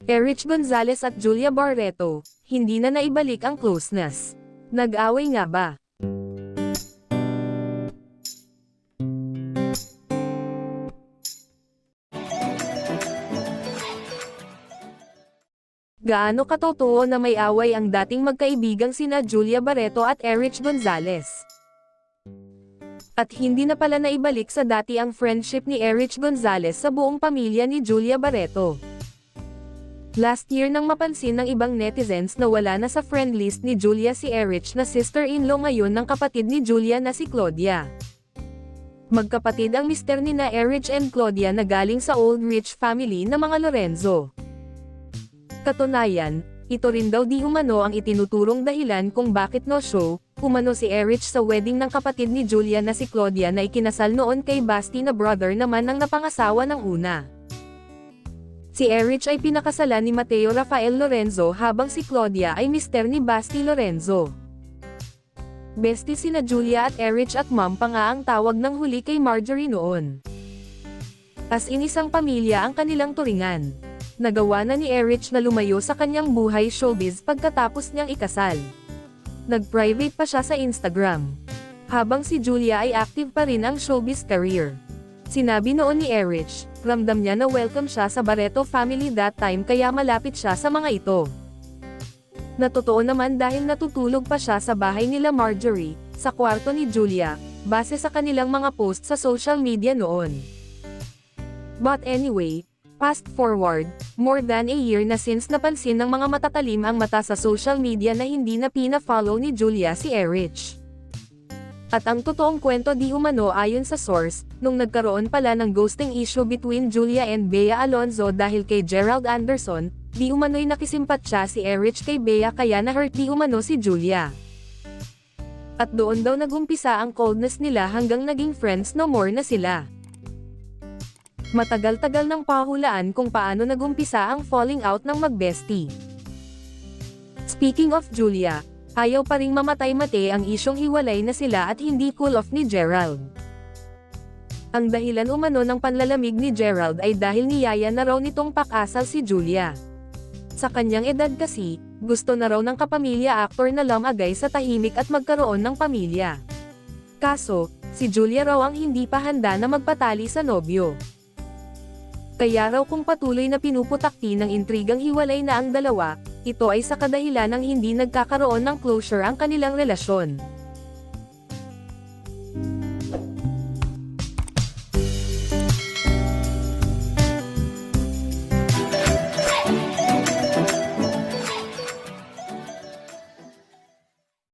Erich Gonzalez at Julia Barreto, hindi na naibalik ang closeness. Nag-away nga ba? Gaano katotoo na may away ang dating magkaibigang sina Julia Barreto at Erich Gonzalez? At hindi na pala naibalik sa dati ang friendship ni Erich Gonzalez sa buong pamilya ni Julia Barreto. Last year nang mapansin ng ibang netizens na wala na sa friend list ni Julia si Erich na sister-in-law ngayon ng kapatid ni Julia na si Claudia. Magkapatid ang mister ni na Erich and Claudia na galing sa old rich family na mga Lorenzo. Katunayan, ito rin daw di umano ang itinuturong dahilan kung bakit no-show, umano si Erich sa wedding ng kapatid ni Julia na si Claudia na ikinasal noon kay Basti na brother naman ng napangasawa ng una. Si Erich ay pinakasalan ni Mateo Rafael Lorenzo habang si Claudia ay mister ni Basti Lorenzo. Bestie sina Julia at Erich at mom pa nga ang tawag ng huli kay Marjorie noon. As in isang pamilya ang kanilang turingan. Nagawa na ni Erich na lumayo sa kanyang buhay showbiz pagkatapos niyang ikasal. Nag-private pa siya sa Instagram. Habang si Julia ay active pa rin ang showbiz career. Sinabi noon ni Erich, ramdam niya na welcome siya sa Barreto family that time kaya malapit siya sa mga ito. Natotoo naman dahil natutulog pa siya sa bahay nila Marjorie, sa kwarto ni Julia, base sa kanilang mga post sa social media noon. But anyway, fast forward, more than a year na since napansin ng mga matatalim ang mata sa social media na hindi na pina-follow ni Julia si Erich. At ang totoong kwento di umano ayon sa source, nung nagkaroon pala ng ghosting issue between Julia and Bea Alonzo dahil kay Gerald Anderson, di umano'y nakisimpat siya si Erich kay Bea kaya na-hurt di umano si Julia. At doon daw nagumpisa ang coldness nila hanggang naging friends no more na sila. Matagal-tagal nang pahulaan kung paano nagumpisa ang falling out ng mag-bestie. Speaking of Julia, ayaw pa ring mamatay-mate ang isyong hiwalay na sila at hindi cool off ni Gerald. Ang dahilan umano ng panlalamig ni Gerald ay dahil niyaya na raw nitong pakasal si Julia. Sa kanyang edad kasi, gusto na raw ng kapamilya aktor na lumagay sa tahimik at magkaroon ng pamilya. Kaso, si Julia raw ang hindi pa handa na magpatali sa nobyo. Kaya raw kung patuloy na pinuputakti ng intrigang hiwalay na ang dalawa, ito ay sa kadahilan ng hindi nagkakaroon ng closure ang kanilang relasyon.